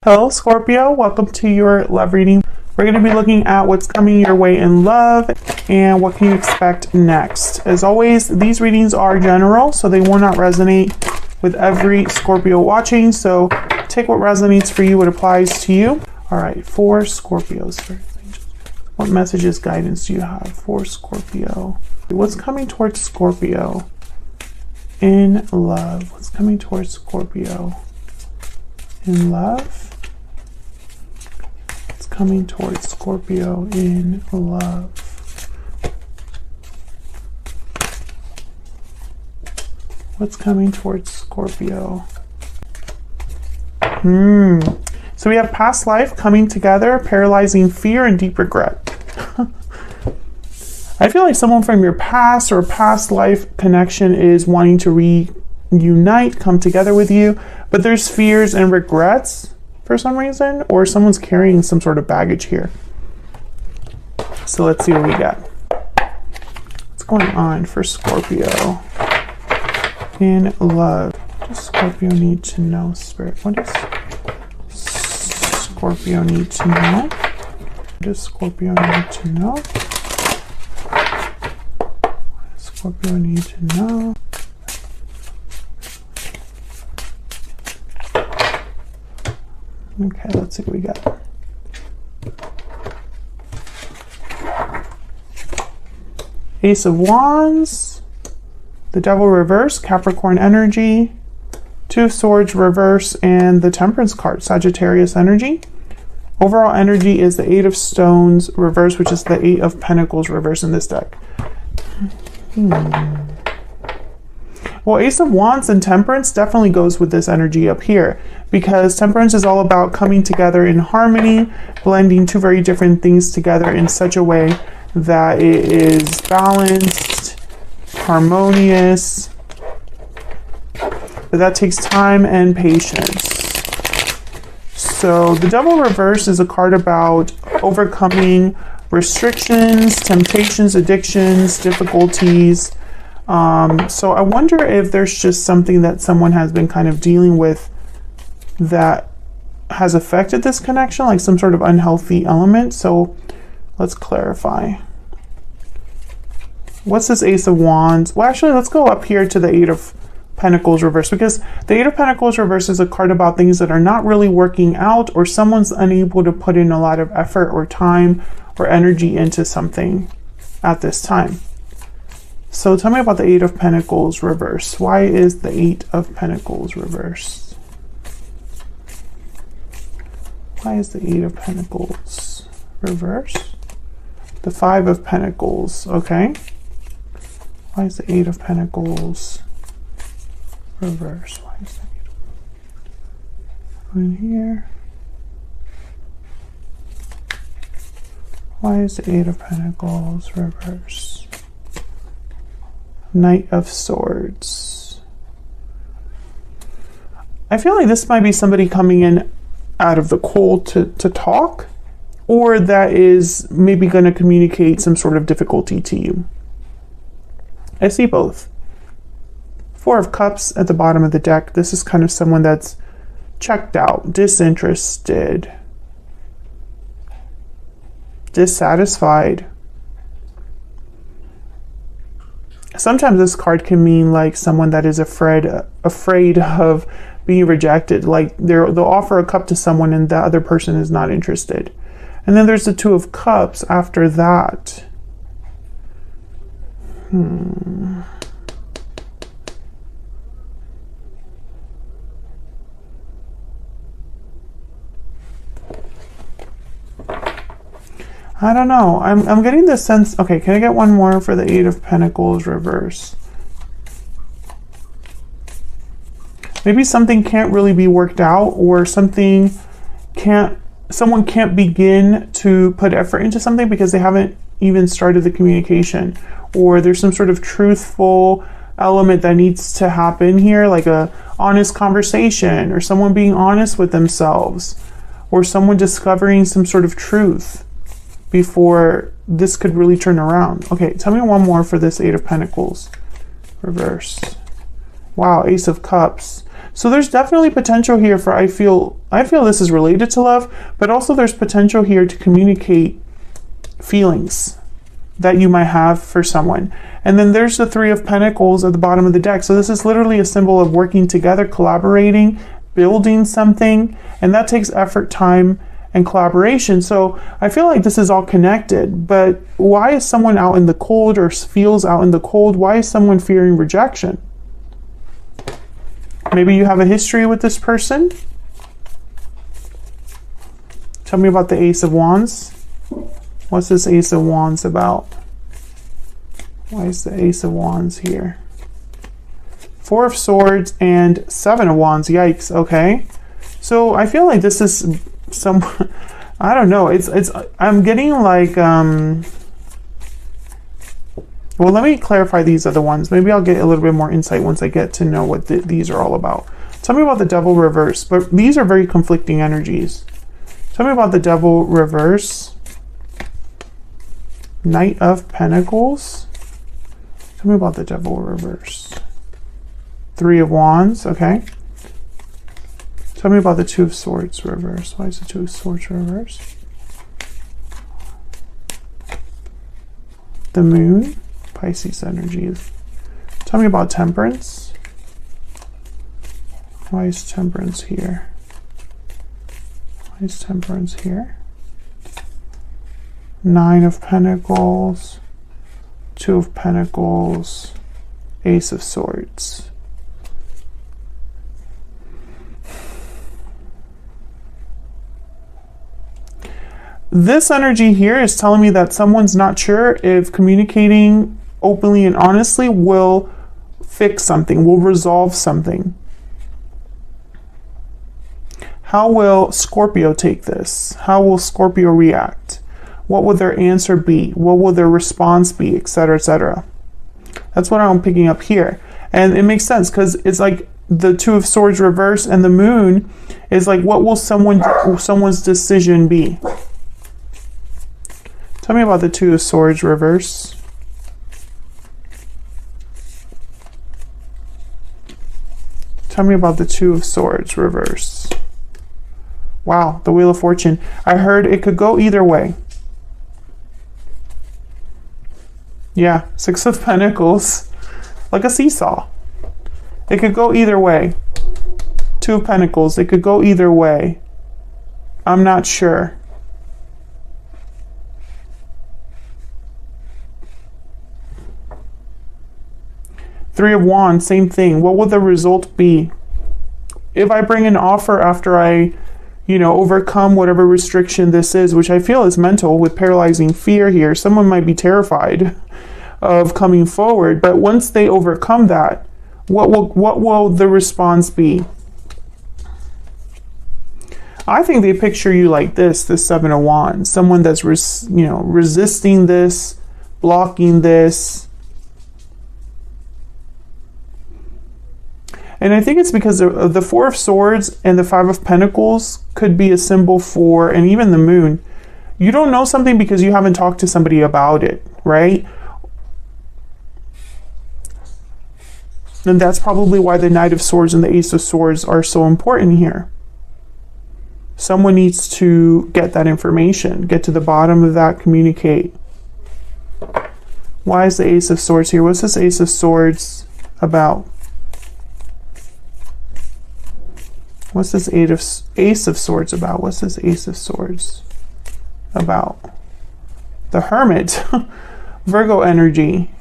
Hello Scorpio, welcome to your love reading. We're going to be looking at what's coming your way in love and what can you expect next. As always, these readings are general, so they will not resonate with every Scorpio watching. So take what resonates for you, what applies to you. All right, for Scorpios, what messages, guidance do you have for Scorpio? What's coming towards Scorpio in love? What's coming towards Scorpio in love? Coming towards Scorpio in love. What's coming towards Scorpio? So we have past life coming together, paralyzing fear and deep regret. I feel like someone from your past or past life connection is wanting to reunite, come together with you, but there's fears and regrets for some reason, or someone's carrying some sort of baggage here. So let's see what we get. What's going on for Scorpio in love? What does Scorpio need to know, Spirit? What does Scorpio need to know? What does Scorpio need to know? What does Scorpio need to know? Okay, let's see what we got. Ace of Wands, the Devil reverse, Capricorn energy, Two of Swords reverse, and the Temperance card, Sagittarius energy. Overall energy is the Eight of Stones reverse, which is the Eight of Pentacles reverse in this deck. Well, Ace of Wands and Temperance definitely goes with this energy up here, because Temperance is all about coming together in harmony, blending two very different things together in such a way that it is balanced, harmonious, but that takes time and patience. So the Devil reverse is a card about overcoming restrictions, temptations, addictions, difficulties. So I wonder if there's just something that someone has been kind of dealing with that has affected this connection, like some sort of unhealthy element. So let's clarify. What's this Ace of Wands? Well, actually, let's go up here to the Eight of Pentacles reverse, because the Eight of Pentacles reverse is a card about things that are not really working out, or someone's unable to put in a lot of effort or time or energy into something at this time. So tell me about the Eight of Pentacles reverse. Why is the Eight of Pentacles reverse? Why is the Eight of Pentacles reverse? The Five of Pentacles, okay. Why is the Eight of Pentacles reverse? Why is that in here? Why is the Eight of Pentacles reverse? Knight of Swords. I feel like this might be somebody coming in out of the cold to talk, or that is maybe going to communicate some sort of difficulty to you. I see both. Four of Cups at the bottom of the deck. This is kind of someone that's checked out, disinterested, dissatisfied. Sometimes this card can mean like someone that is afraid of being rejected. Like they'll offer a cup to someone and the other person is not interested. And then there's the Two of Cups after that. I don't know. I'm getting the sense. Okay, can I get one more for the Eight of Pentacles reverse? Maybe something can't really be worked out, or someone can't begin to put effort into something because they haven't even started the communication, or there's some sort of truthful element that needs to happen here, like a honest conversation, or someone being honest with themselves, or someone discovering some sort of truth before this could really turn around. Okay, tell me one more for this Eight of Pentacles reverse. Wow, Ace of Cups. So there's definitely potential here for, I feel this is related to love, but also there's potential here to communicate feelings that you might have for someone. And then there's the Three of Pentacles at the bottom of the deck. So this is literally a symbol of working together, collaborating, building something, and that takes effort, time, and collaboration. So I feel like this is all connected. But why is someone out in the cold or feels out in the cold? Why is someone fearing rejection? Maybe you have a history with this person. Tell me about the Ace of Wands. What's this Ace of Wands about? Why is the Ace of Wands here? Four of Swords and Seven of Wands. Yikes. Okay. So I feel like this is some, I don't know. I'm getting like, well, let me clarify these other ones. Maybe I'll get a little bit more insight once I get to know what these are all about. Tell me about the Devil reverse, but these are very conflicting energies. Tell me about the Devil reverse. Knight of Pentacles. Tell me about the Devil reverse. Three of Wands, okay. Tell me about the Two of Swords reverse. Why is the Two of Swords reverse? The Moon, Pisces energy. Tell me about Temperance. Why is Temperance here? Why is Temperance here? Nine of Pentacles, Two of Pentacles, Ace of Swords. This energy here is telling me that someone's not sure if communicating openly and honestly will fix something, will resolve something. How will Scorpio take this? How will Scorpio react? What will their answer be? What will their response be? Etc., etc. That's what I'm picking up here. And it makes sense because it's like the Two of Swords reverse and the Moon is like, what will someone's decision be? Tell me about the Two of Swords reverse. Tell me about the Two of Swords reverse. Wow, the Wheel of Fortune. I heard it could go either way. Yeah, Six of Pentacles. Like a seesaw. It could go either way. Two of Pentacles. It could go either way. I'm not sure. Three of Wands, same thing. What will the result be? If I bring an offer after I, overcome whatever restriction this is, which I feel is mental with paralyzing fear here, someone might be terrified of coming forward, but once they overcome that, what will the response be? I think they picture you like this, the Seven of Wands, someone that's resisting this, blocking this. And I think it's because of the Four of Swords and the Five of Pentacles could be a symbol for, and even the Moon. You don't know something because you haven't talked to somebody about it, right? And that's probably why the Knight of Swords and the Ace of Swords are so important here. Someone needs to get that information, get to the bottom of that, communicate. Why is the Ace of Swords here? What's this Ace of Swords about? What's this Ace of Swords about? What's this Ace of Swords about? The Hermit. Virgo energy.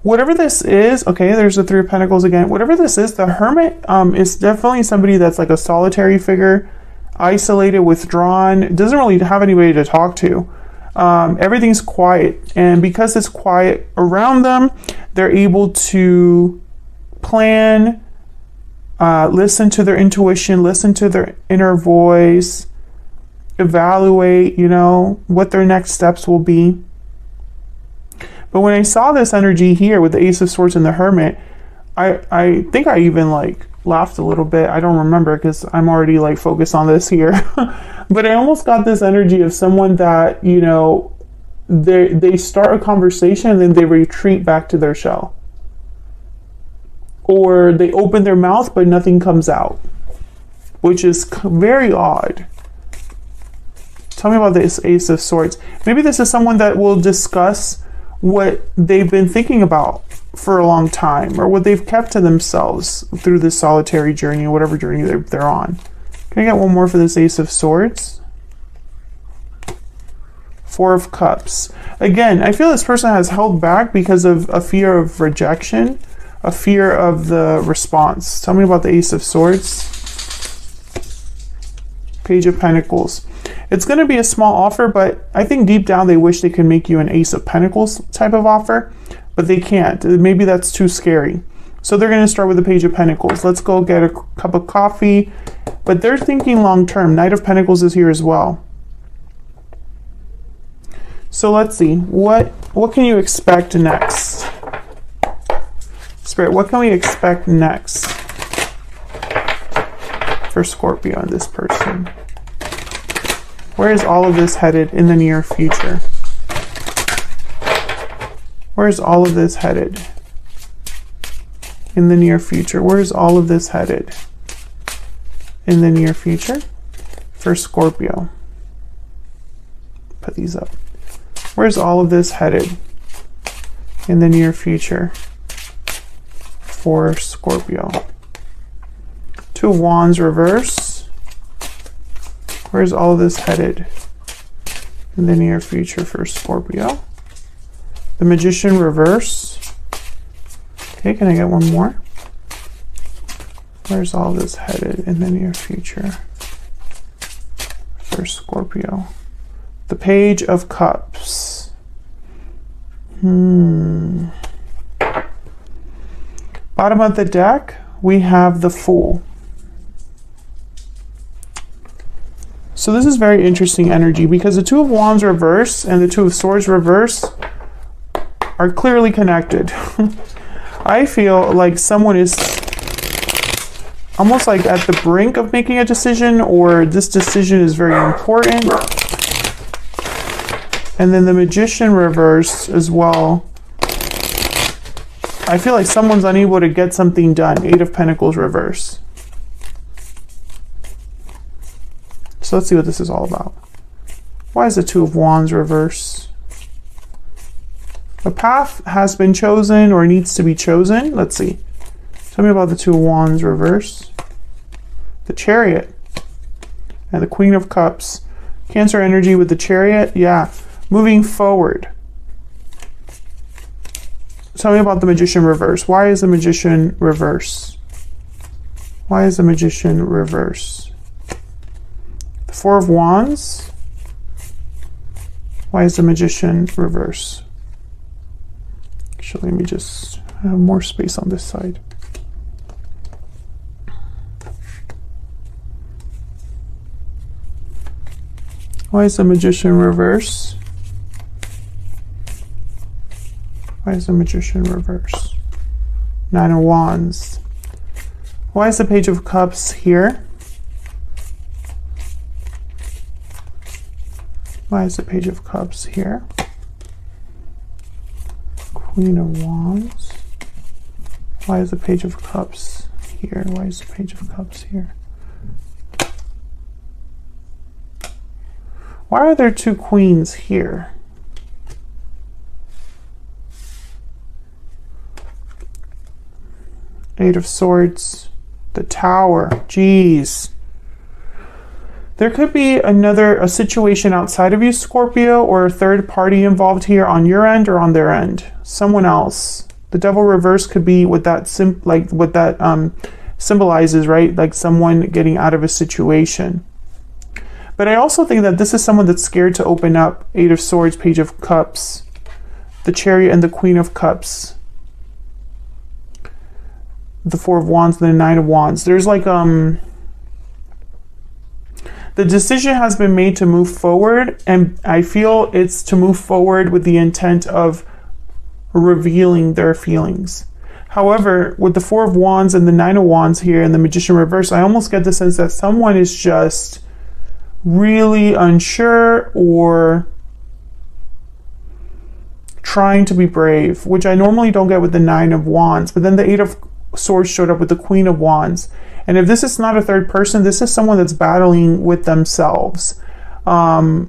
Whatever this is, okay, there's the Three of Pentacles again. Whatever this is, the Hermit is definitely somebody that's like a solitary figure, isolated, withdrawn, doesn't really have anybody to talk to. Everything's quiet. And because it's quiet around them, they're able to plan, listen to their intuition, listen to their inner voice, evaluate, what their next steps will be. But when I saw this energy here with the Ace of Swords and the Hermit, I think I even laughed a little bit. I don't remember because I'm already focused on this here. But I almost got this energy of someone that, they start a conversation and then they retreat back to their shell. or they open their mouth but nothing comes out, which is very odd. Tell me about this Ace of Swords. Maybe this is someone that will discuss what they've been thinking about for a long time, or what they've kept to themselves through this solitary journey, or whatever journey they're on. Can I get one more for this Ace of Swords? Four of Cups. Again, I feel this person has held back because of a fear of rejection, a fear of the response. Tell me about the Ace of Swords. Page of Pentacles. It's going to be a small offer, but I think deep down they wish they could make you an Ace of Pentacles type of offer, but they can't. Maybe that's too scary. So they're going to start with the Page of Pentacles. Let's go get a cup of coffee. But they're thinking long term. Knight of Pentacles is here as well. So let's see. What can you expect next? Spirit, what can we expect next for Scorpio and this person? Where is all of this headed in the near future? Where is all of this headed in the near future? Where is all of this headed in the near future for Scorpio? Put these up. Where's all of this headed in the near future for Scorpio? Two of Wands reverse. Where's all of this headed in the near future for Scorpio? The Magician reverse. Okay, can I get one more? Where's all this headed in the near future for Scorpio? The Page of Cups. Bottom of the deck, we have the Fool. So this is very interesting energy because the Two of Wands reverse and the Two of Swords reverse are clearly connected. I feel like someone is almost like at the brink of making a decision, or this decision is very important. And then the Magician reverse as well. I feel like someone's unable to get something done. Eight of Pentacles reverse. So let's see what this is all about. Why is the Two of Wands reverse? A path has been chosen or needs to be chosen. Let's see. Tell me about the Two of Wands reverse. The Chariot and the Queen of Cups. Cancer energy with the Chariot. Yeah. Moving forward. Tell me about the Magician reverse. Why is the Magician reverse? Why is the Magician reverse? The Four of Wands. Why is the Magician reverse? Actually, let me just have more space on this side. Why is the Magician reverse? Why is the Magician reverse? Nine of Wands. Why is the Page of Cups here? Why is the Page of Cups here? Queen of Wands. Why is the Page of Cups here? Why is the Page of Cups here? Why are there two queens here? Eight of Swords. The Tower. Jeez. There could be a situation outside of you, Scorpio, or a third party involved here on your end or on their end. Someone else. The Devil reverse could be what that symbolizes, right? Like someone getting out of a situation. But I also think that this is someone that's scared to open up. Eight of Swords, Page of Cups, the Chariot, and the Queen of Cups. The Four of Wands, and the Nine of Wands. There's like the decision has been made to move forward, and I feel it's to move forward with the intent of revealing their feelings. However, with the Four of Wands and the Nine of Wands here and the Magician reverse, I almost get the sense that someone is just really unsure or trying to be brave, which I normally don't get with the Nine of Wands. But then the Swords showed up with the Queen of Wands. And if this is not a third person, this is someone that's battling with themselves. Because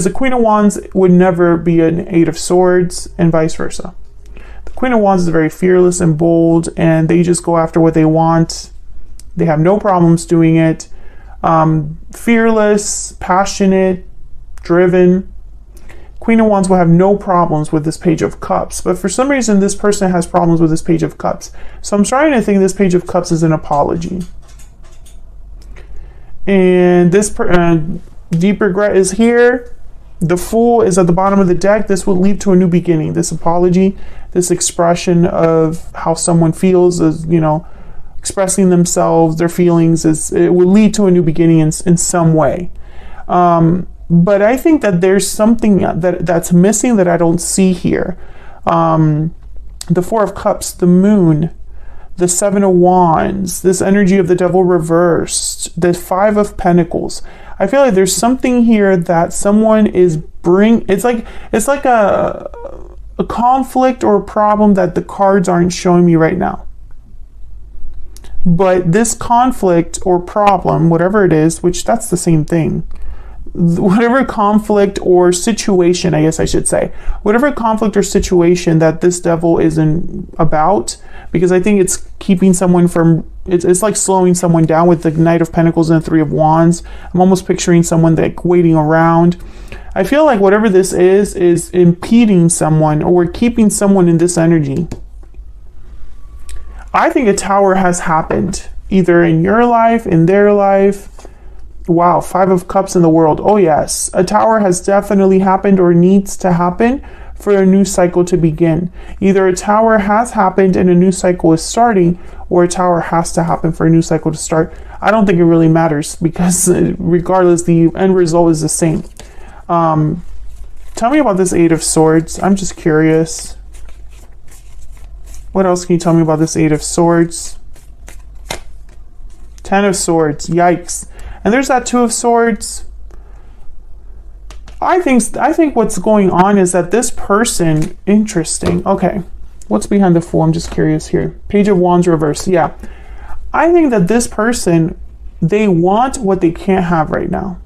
the Queen of Wands would never be an Eight of Swords and vice versa. The Queen of Wands is very fearless and bold, and they just go after what they want. They have no problems doing it. Fearless, passionate, driven. Queen of Wands will have no problems with this Page of Cups, but for some reason this person has problems with this Page of Cups. So I'm starting to think this Page of Cups is an apology. And this deep regret is here. The Fool is at the bottom of the deck. This will lead to a new beginning. This apology, this expression of how someone feels, is, you know, expressing themselves, their feelings, it will lead to a new beginning in some way. But I think that there's something that's missing that I don't see here. The Four of Cups, the Moon, the Seven of Wands, this energy of the Devil reversed, the Five of Pentacles. I feel like there's something here that someone is it's like a conflict or a problem that the cards aren't showing me right now. But this conflict or problem, whatever it is, which that's the same thing, whatever conflict or situation, I guess I should say, whatever conflict or situation that this devil is about, because I think it's keeping someone from, it's like slowing someone down with the Knight of Pentacles and the Three of Wands. I'm almost picturing someone like waiting around. I feel like whatever this is impeding someone or keeping someone in this energy. I think a tower has happened, either in your life, in their life. Wow, Five of Cups in the World. Oh yes, a tower has definitely happened or needs to happen for a new cycle to begin. Either a tower has happened and a new cycle is starting, or a tower has to happen for a new cycle to start. I don't think it really matters, because regardless, the end result is the same. Tell me about this Eight of Swords. I'm just curious. What else can you tell me about this Eight of Swords? Ten of Swords. Yikes. And there's that Two of Swords. I think what's going on is that this person, interesting. Okay. What's behind the Fool? I'm just curious here. Page of Wands reversed. Yeah. I think that this person, they want what they can't have right now.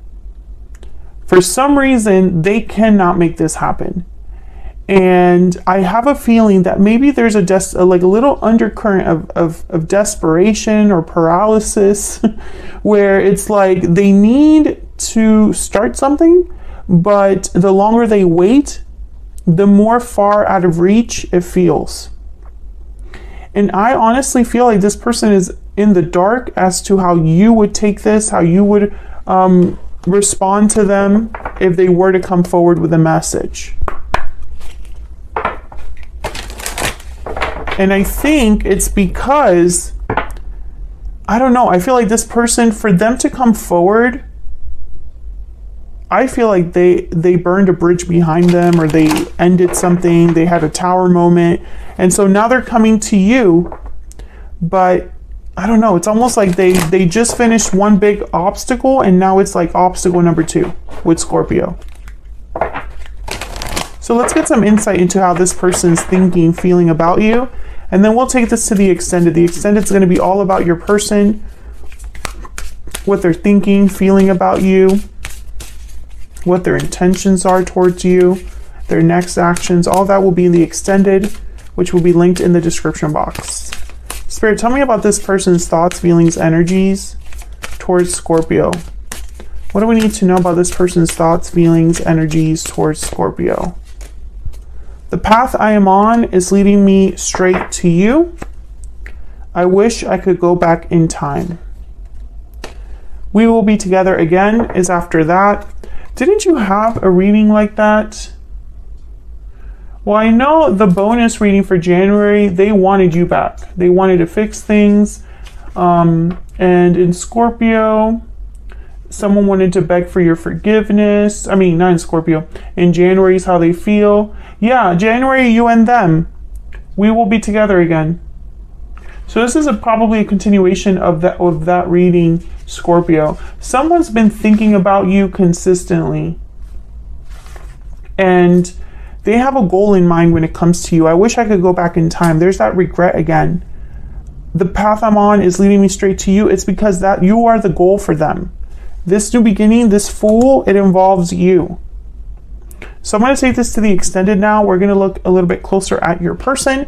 For some reason, they cannot make this happen. And I have a feeling that maybe there's a little undercurrent of desperation or paralysis where it's like they need to start something, but the longer they wait, the more far out of reach it feels. And I honestly feel like this person is in the dark as to how you would take this, how you would respond to them if they were to come forward with a message. And I think it's because, I don't know, I feel like this person, for them to come forward, I feel like they burned a bridge behind them, or they ended something, they had a tower moment, and so now they're coming to you. But I don't know, it's almost like they just finished one big obstacle, and now it's like obstacle number 2 with Scorpio. So let's get some insight into how this person's thinking, feeling about you. And then we'll take this to the extended. The extended is going to be all about your person, what they're thinking, feeling about you, what their intentions are towards you, their next actions. All that will be in the extended, which will be linked in the description box. Spirit, tell me about this person's thoughts, feelings, energies towards Scorpio. What do we need to know about this person's thoughts, feelings, energies towards Scorpio? The path I am on is leading me straight to you. I wish I could go back in time. We will be together again is after that. Didn't you have a reading like that? Well, I know the bonus reading for January, they wanted you back. They wanted to fix things. And in Scorpio, someone wanted to beg for your forgiveness. I mean, not in Scorpio. In January is how they feel. Yeah, January, you and them. We will be together again. So this is probably a continuation of that reading, Scorpio. Someone's been thinking about you consistently. And They have a goal in mind when it comes to you. I wish I could go back in time. There's that regret again. The path I'm on is leading me straight to you. It's because that you are the goal for them. This new beginning, this Fool, it involves you. So I'm going to take this to the extended now. We're going to look a little bit closer at your person.